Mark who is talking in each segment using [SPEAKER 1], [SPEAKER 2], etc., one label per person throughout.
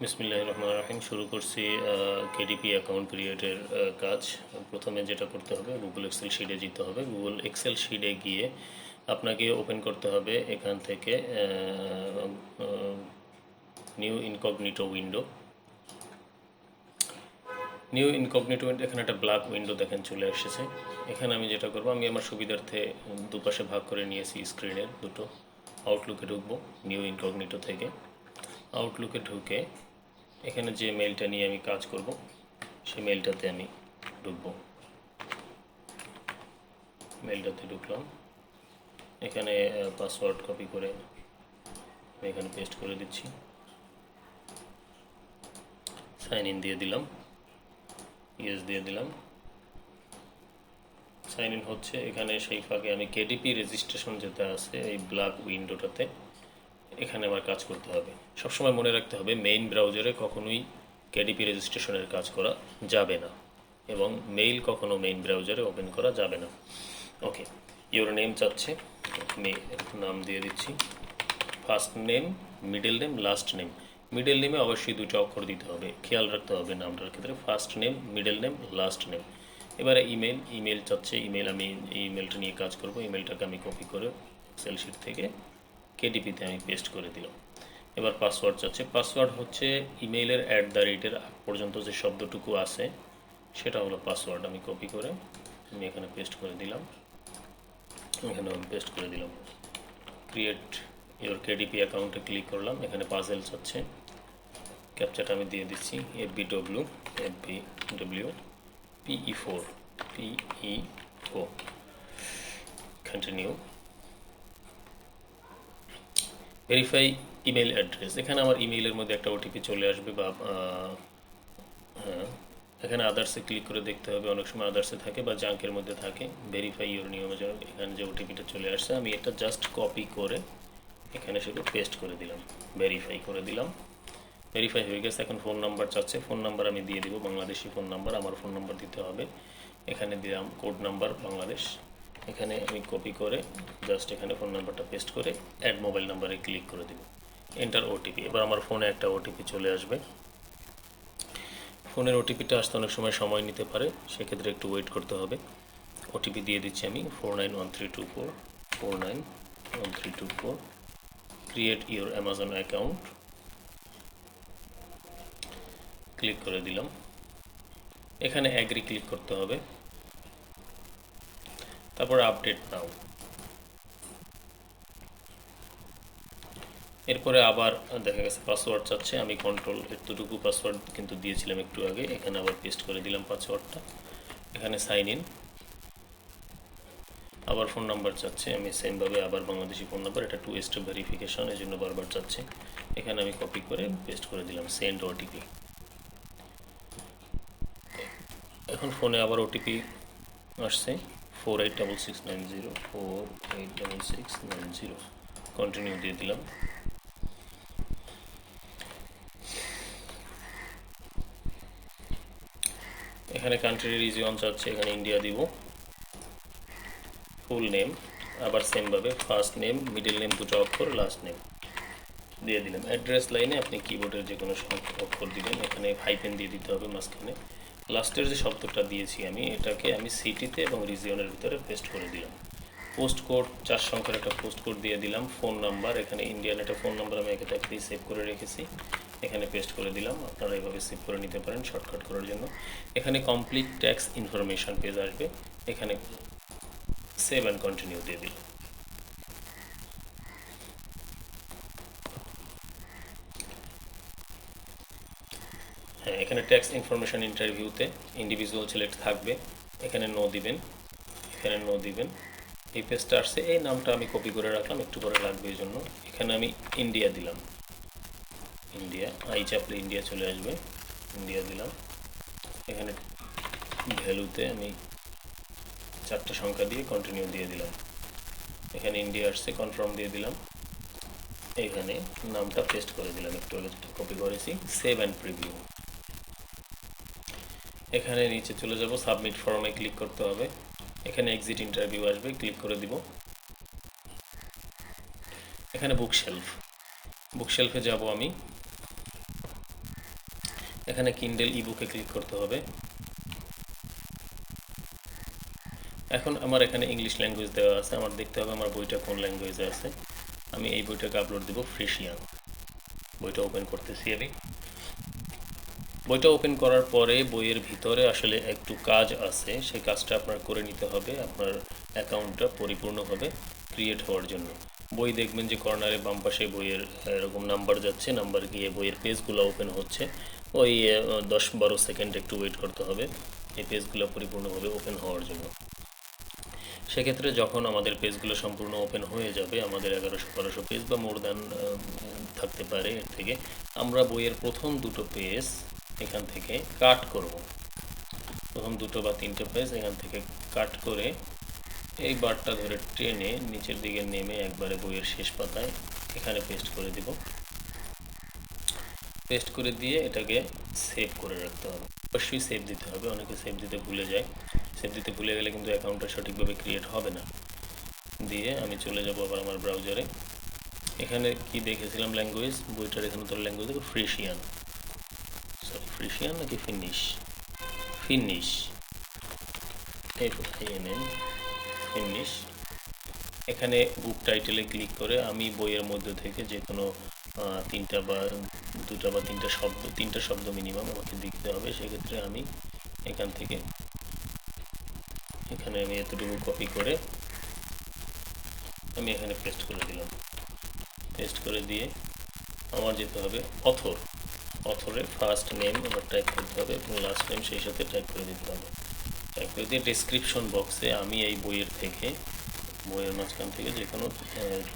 [SPEAKER 1] বিসমিল্লাহির রহমানির রহিম। শুরু করছি কেডিপি অ্যাকাউন্ট ক্রিয়েটের কাজ। প্রথমে যেটা করতে হবে, গুগল এক্সেল শিটে যেতে হবে। গুগল এক্সেল শিটে গিয়ে আপনাকে ওপেন করতে হবে এখান থেকে নিউ ইনকগনিটো উইন্ডো। এখানে একটা ব্ল্যাক উইন্ডো দেখেন চলে এসেছে। এখানে আমি যেটা করবো, আমি আমার সুবিধার্থে দুপাশে ভাগ করে নিয়েছি স্ক্রিনের দুটো। আউটলুকে ঢুকবো নিউ ইনকগনিটো থেকে। আউটলুকে ঢুকে এখানে যে মেইলটা নিয়ে আমি কাজ করব সেই মেইলটাতে আমি ঢুকবো। মেইলটাতে ঢুকলাম। এখানে পাসওয়ার্ড কপি করে আমি এখানে পেস্ট করে দিচ্ছি। সাইন ইন দিয়ে দিলাম, ইয়েস দিয়ে দিলাম। সাইন ইন হচ্ছে। এখানে সেই ফাঁকে আমি কেডিপি রেজিস্ট্রেশন যেটা আছে এই ব্ল্যাক উইন্ডোটাতে এখানে আমার কাজ করতে হবে। সবসময় মনে রাখতে হবে মেইন ব্রাউজারে কখনোই কেডিপি রেজিস্ট্রেশনের কাজ করা যাবে না, এবং মেইল কখনো মেইন ব্রাউজারে ওপেন করা যাবে না। ওকে, ইওর নেম চাচ্ছে, আমি নাম দিয়ে দিচ্ছি। First name, middle name, last name. Middle নেমে অবশ্যই দুটো অক্ষর দিতে হবে, খেয়াল রাখতে হবে নামটার ক্ষেত্রে। First name, middle name, last name. এবারে ইমেল চাচ্ছে। আমি ইমেলটা নিয়ে কাজ করব। ইমেলটাকে আমি কপি করে এক্সেল শিট থেকে কেডিপিতে আমি পেস্ট করে দিলাম। এবার পাসওয়ার্ড চাচ্ছে। পাসওয়ার্ড হচ্ছে ইমেইলের @এর আগ পর্যন্ত যে শব্দটুকু আছে সেটা হলো পাসওয়ার্ড। আমি কপি করে আমি এখানে পেস্ট করে দিলাম। এখানে আমি পেস্ট করে দিলাম। ক্রিয়েট ইওর কেডিপি অ্যাকাউন্টে ক্লিক করলাম। এখানে পাজেল চাচ্ছে। ক্যাপচাটা আমি দিয়ে দিচ্ছি FBW PE4 continue. Verify email address. এখানে আমার ইমেইলের মধ্যে একটা ওটিপি চলে আসবে, বা হ্যাঁ, এখানে আদার্সে ক্লিক করে দেখতে হবে। অনেক সময় আদার্সে থাকে বা জাঙ্কের মধ্যে থাকে। ভেরিফাই ইওর নিয়মের জন্য এখানে যে ওটিপিটা চলে আসছে আমি এটা জাস্ট কপি করে এখানে শুধু পেস্ট করে দিলাম, ভেরিফাই করে দিলাম। ভেরিফাই হয়ে গেছে। এখন ফোন নাম্বার চাচ্ছে। ফোন নাম্বার আমি দিয়ে দিব বাংলাদেশি ফোন নাম্বার, আমার ফোন নাম্বার দিতে হবে। এখানে দিলাম কোড নাম্বার বাংলাদেশ। এখানে আমি কপি করে জাস্ট এখানে ফোন নাম্বারটা পেস্ট করে অ্যাড মোবাইল নাম্বারে ক্লিক করে দিব। Enter OTP. এবার আমার ফোনে একটা ওটিপি চলে আসবে। ফোনের ওটিপিটা আসতে অনেক সময় নিতে পারে, সেক্ষেত্রে একটু ওয়েট করতে হবে। ওটিপি দিয়ে দিচ্ছি আমি 491324 491324। Create your Amazon account click করে দিলাম। এখানে অ্যাগ্রি ক্লিক করতে হবে, তারপর আপডেট নাও। এরপরে আবার দেখা গেছে পাসওয়ার্ড চাচ্ছে। আমি কন্ট্রোল এতটুকু পাসওয়ার্ড কিন্তু দিয়েছিলাম একটু আগে, এখানে আবার পেস্ট করে দিলাম পাসওয়ার্ডটা। এখানে সাইন ইন। আবার ফোন নাম্বার চাচ্ছে। আমি সেমভাবে আবার বাংলাদেশি ফোন নাম্বার, এটা 2 স্টেপ ভেরিফিকেশন, এই জন্য বারবার চাচ্ছে। এখানে আমি কপি করে পেস্ট করে দিলাম সেন্ড ওটিপি। এখন ফোনে আবার ওটিপি আসছে 486690 486690। কন্টিনিউ দিয়ে দিলাম। এখানে কান্ট্রি রিজিয়ন চাচ্ছে, এখানে ইন্ডিয়া দিব। ফুল নেম আবার সেমভাবে ফার্স্ট নেম, মিডল নেম দুটো অক্ষর, লাস্ট নেম দিয়ে দিলাম। অ্যাড্রেস লাইনে আপনি কিবোর্ডের যে কোনো অক্ষর দিবেন। এখানে হাইপেন দিয়ে দিতে হবে মাঝখানে। লাস্টের যে শব্দটা দিয়েছি আমি, এটাকে আমি সিটিতে এবং রিজিয়নের ভিতরে পেস্ট করে দিলাম। পোস্ট কোড 4 সংখ্যার একটা পোস্ট কোড দিয়ে দিলাম। ফোন নাম্বার, এখানে ইন্ডিয়ান একটা ফোন নাম্বার আমি একটা দিয়ে সেভ করে রেখেছি, এখানে পেস্ট করে দিলাম। আপনারা এইভাবে সেভ করে নিতে পারেন শর্টকাট করার জন্য। এখানে কমপ্লিট ট্যাক্স ইনফরমেশন পেজ আসবে, এখানে সেভ অ্যান্ড কন্টিনিউ দিয়ে দিলাম। হ্যাঁ, এখানে ট্যাক্স ইনফরমেশন ইন্টারভিউতে ইন্ডিভিজুয়াল সিলেক্ট থাকবে, এখানে নো দিবেন, এখানে নো দিবেন। এই পেজটা আসছে, এই নামটা আমি কপি করে রাখলাম, একটু পরে লাগবে এই জন্য। এখানে আমি ইন্ডিয়া দিলাম, ইন্ডিয়া, আই চাপলে ইন্ডিয়া চলে আসবে, ইন্ডিয়া দিলাম। এখানে ভ্যালুতে আমি 4টে সংখ্যা দিয়ে কন্টিনিউ দিয়ে দিলাম। এখানে ইন্ডিয়া আসছে, কনফার্ম দিয়ে দিলাম। এখানে নামটা পেস্ট করে দিলাম, একটু আগে যেটা কপি করেছি। Save and preview. এখানে নিচে চলে যাব, সাবমিট ফর্মে ক্লিক করতে হবে। এখানে এক্সিট ইন্টারভিউ আসবে, ক্লিক করে দিব। এখানে বুকশেলফে যাব আমি। এখানে কিন্ডেল ইবুকে ক্লিক করতে হবে। এখন আমার এখানে ইংলিশ ল্যাঙ্গুয়েজ দেওয়া আছে, আমার দেখতে হবে আমার বইটা কোন ল্যাঙ্গুয়েজে আছে। আমি এই বইটাকে আপলোড দেব ফ্রেশিয়ান। বইটা ওপেন করতেছি আমি। বইটা ওপেন করার পরে বইয়ের ভিতরে আসলে একটু কাজ আছে, সেই কাজটা আপনার করে নিতে হবে আপনার অ্যাকাউন্টটা পরিপূর্ণভাবে ক্রিয়েট হওয়ার জন্য। বই দেখবেন যে কর্নারে বাম পাশে বইয়ের এরকম নাম্বার যাচ্ছে, নাম্বার গিয়ে বইয়ের পেজগুলো ওপেন হচ্ছে। ওই 10-12 সেকেন্ড একটু ওয়েট করতে হবে এই পেজগুলো পরিপূর্ণভাবে ওপেন হওয়ার জন্য। সেক্ষেত্রে যখন আমাদের পেজগুলো সম্পূর্ণ ওপেন হয়ে যাবে, আমাদের 1100-1200 পেজ বা মোর দ্যান থাকতে পারে এর থেকে, আমরা বইয়ের প্রথম দুটো পেজ এখান থেকে কাট করব। প্রথম দুটো বা তিনটে পেজ এখান থেকে কাট করে এই বারটা ধরে টেনে নিচের দিকে নেমে একবারে বইয়ের শেষ পাতায় এখানে পেস্ট করে দিব। পেস্ট করে দিয়ে এটাকে সেভ করে রাখতে হবে। অবশ্যই সেভ দিতে হবে, অনেকে সেভ দিতে ভুলে যায়। সেভ দিতে ভুলে গেলে কিন্তু অ্যাকাউন্টটা সঠিকভাবে ক্রিয়েট হবে না। দিয়ে আমি চলে যাব আবার আমার ব্রাউজারে। এখানে কি দেখেছিলাম ল্যাঙ্গুয়েজ, বইটার এখানে তো ল্যাঙ্গুয়েজ দেখো ফ্রিশিয়ান, সরি ফ্রিশিয়ান নাকি ফিনিশ, ফিনিশ, FINN, ফিনিশ। এখানে বুক টাইটেলে ক্লিক করে আমি বইয়ের মধ্যে থেকে যে কোনো তিনটা বা দুটা বা তিনটা শব্দ মিনিমাম আমাকে দিতে হবে। সেক্ষেত্রে আমি এখান থেকে এখানে আমি এতটুকু কপি করে আমি এখানে পেস্ট করে দিলাম। পেস্ট করে দিয়ে আমার যেতে হবে অথরের ফার্স্ট নেম আমার টাইপ করতে হবে এবং লাস্ট নেম সেই সাথে টাইপ করে দিতে হবে। টাইপ করে দিয়ে ডেসক্রিপশন বক্সে আমি এই বইয়ের মাঝখান থেকে যে কোনো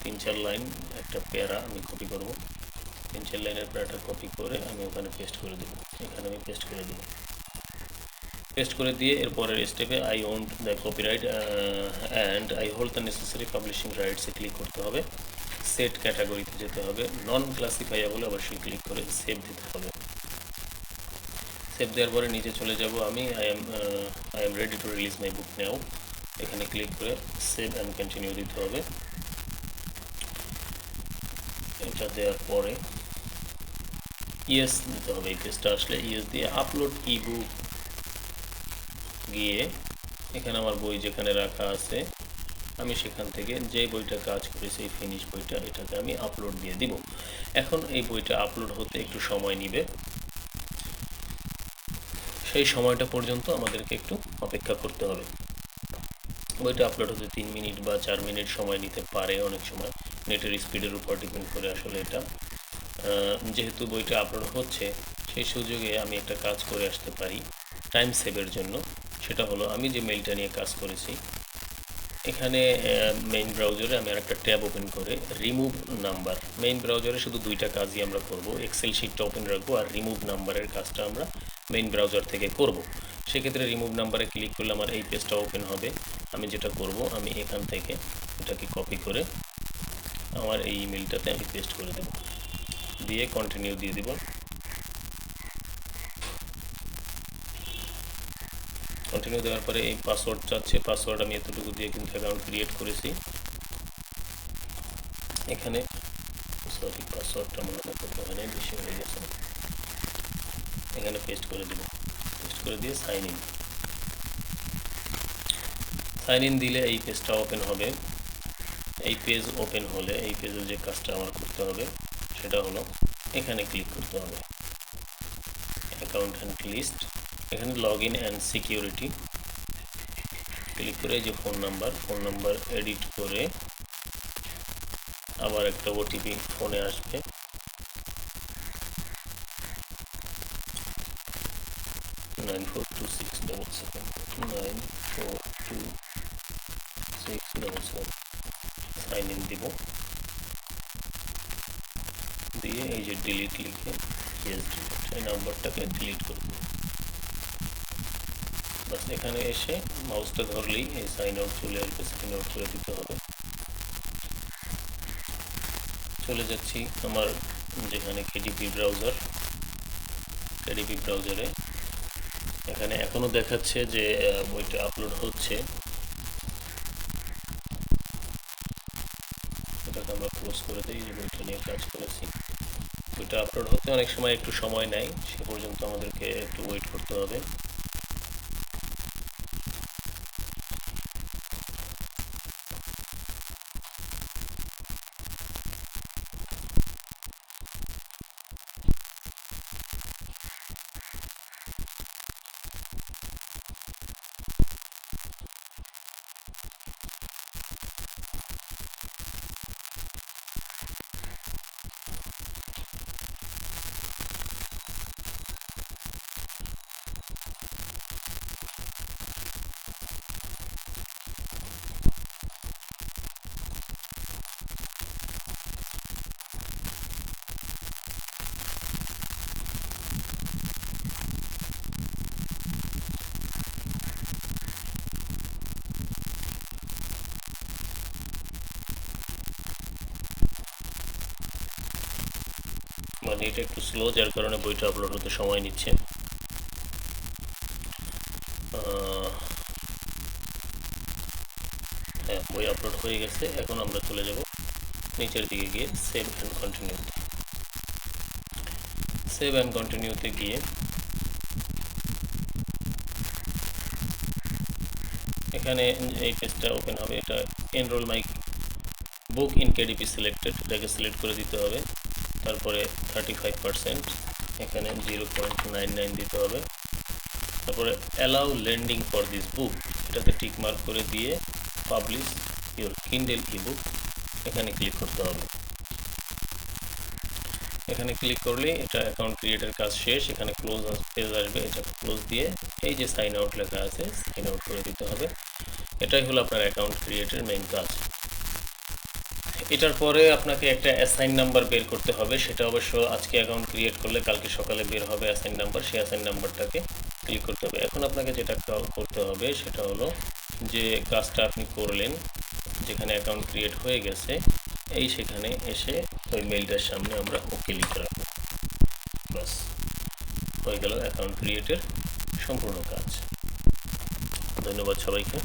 [SPEAKER 1] 3-4 লাইন একটা প্যারা আমি কপি করব। 3-4 লাইনের প্যারাটা কপি করে আমি ওখানে পেস্ট করে দেবো। এখানে আমি পেস্ট করে দেবো। পেস্ট করে দিয়ে এরপরের স্টেপে I own the copyright and I hold the necessary publishing রাইটসে ক্লিক করতে হবে। সেট ক্যাটাগরিতে যেতে হবে, নন ক্লাসিফাইয়েবল অবশ্যই ক্লিক করে সেভ দিতে হবে। সেভ দেওয়ার পরে নিচে চলে যাব আমি I am ready to release my book now. এখানে ক্লিক করে সেভ অ্যান্ড কন্টিনিউ দিতে হবে। এটা দেওয়ার পরে ইয়েস দিতে হবে। এই পেজটা আসলে ইয়েস দিয়ে আপলোড ইবুক গিয়ে এখানে আমার বই যেখানে রাখা আছে আমি সেখান থেকে যে বইটা কাজ করেছি এই ফিনিশ বইটা, এটাকে আমি আপলোড দিয়ে দিব। এখন এই বইটা আপলোড হতে একটু সময় নেবে, সেই সময়টা পর্যন্ত আমাদেরকে একটু অপেক্ষা করতে হবে। বইটা আপলোড হতে 3 মিনিট বা 4 মিনিট সময় নিতে পারে অনেক সময়, নেটের স্পিডের উপর ডিপেন্ড করে আসলে এটা। যেহেতু বইটা আপলোড হচ্ছে সেই সুযোগে আমি একটা কাজ করে আসতে পারি টাইম সেভের জন্য। সেটা হলো আমি যে মেইলটা নিয়ে কাজ করেছি এখানে মেইন ব্রাউজারে আমি আরেকটা ট্যাব ওপেন করে রিমুভ নাম্বার, মেইন ব্রাউজারে শুধু দুইটা কাজই আমরা করব, এক্সেল শিটটা ওপেন রাখবো আর রিমুভ নাম্বারের কাজটা আমরা মেইন ব্রাউজার থেকে করব। সেক্ষেত্রে রিমুভ নাম্বারে ক্লিক করলে আমার এই পেজটা ওপেন হবে। আমি যেটা করব আমি এখান থেকে এটাকে কপি করে আমার এই ইমেলটাতে আমি পেস্ট করে দেব, দিয়ে কন্টিনিউ দিয়ে দিব। কন্টিনিউ দেওয়ার পরে এই পাসওয়ার্ড চাচ্ছে, পাসওয়ার্ড আমি এতটুকু দিয়ে কিন্তু অ্যাকাউন্ট ক্রিয়েট করেছি। এখানে সরি পাসওয়ার্ডটা মনে হয় এখানে বেশি হয়ে গেছে, এখানে পেস্ট করে দেব। পেস্ট করে দিয়ে সাইন ইন দিলে এই পেজটা ওপেন হবে। এই পেজ ওপেন হলে এই পেজে যে কাজটা আমার করতে হবে সেটা হলো এখানে ক্লিক করতে হবে অ্যাকাউন্ট অ্যান্ড লিস্ট, এখানে log in and security click করে এই যে ফোন নাম্বার এডিট করে আবার একটা ওটিপি ফোনে আসবে, 942677 সাইন ইন দিব। দিয়ে এই যে ডিলিট লিখে ইয়েস ডিলিট এই নাম্বারটাকে ডিলিট করব। বাস এখানে এসে মাউসটা ধরলেই এই সাইন আউট চলে আসবে, সাইন আউট করে দিতে হবে। চলে যাচ্ছি আমার যেখানে কেডিপি ব্রাউজারে এখানে এখনো দেখাচ্ছে যে বইটা আপলোড হচ্ছে। এটাকে আমরা ক্লোজ করে দিই, যে বইটা নিয়ে কাজ করেছি। ওইটা আপলোড হতে অনেক সময় একটু সময় নেয়, সে পর্যন্ত আমাদেরকে একটু ওয়েট করতে হবে। মানে এটা একটু স্লো, যার কারণে বইটা আপলোড হতে সময় নিচ্ছে। হ্যাঁ, বই আপলোড হয়ে গেছে। এখন আমরা চলে যাব নিচের দিকে গিয়ে সেভ অ্যান্ড কন্টিনিউতে। সেভ অ্যান্ড কন্টিনিউতে গিয়ে এখানে এই পেজটা ওপেন হবে। এটা enrol my book in KDP selected, এটাকে সিলেক্ট করে দিতে হবে। তারপরে 35%, এখানে 0.99 দিতে হবে। তারপরে allow lending for this book, এটাতে টিক মার্ক করে দিয়ে পাবলিশ ইউর কিন্ডেল ইবুক এখানে ক্লিক করতে হবে। এখানে ক্লিক করলে এটা অ্যাকাউন্ট ক্রিয়েটের কাজ শেষ। এখানে ক্লোজ পেজ আসবে, এটা ক্লোজ দিয়ে এই যে সাইন আউট লেখা আছে সাইন আউট করে দিতে হবে। এটাই হলো আপনার অ্যাকাউন্ট ক্রিয়েটের মেইন কাজ। এটার পরে আপনাকে একটা অ্যাসাইন নাম্বার বের করতে হবে। সেটা অবশ্য আজকে অ্যাকাউন্ট ক্রিয়েট করলে কালকে সকালে বের হবে অ্যাসাইন নাম্বার। সেই অ্যাসাইন নাম্বারটাকে ক্লিক করতে হবে। এখন আপনাকে যেটা করতে হবে সেটা হলো যে কাজটা আপনি করলেন, যেখানে অ্যাকাউন্ট ক্রিয়েট হয়ে গেছে, এই সেখানে এসে ওই মেইলটার সামনে আমরা ওকে লিখে রাখবো। বাস হয়ে গেল অ্যাকাউন্ট ক্রিয়েটের সম্পূর্ণ কাজ। ধন্যবাদ সবাইকে।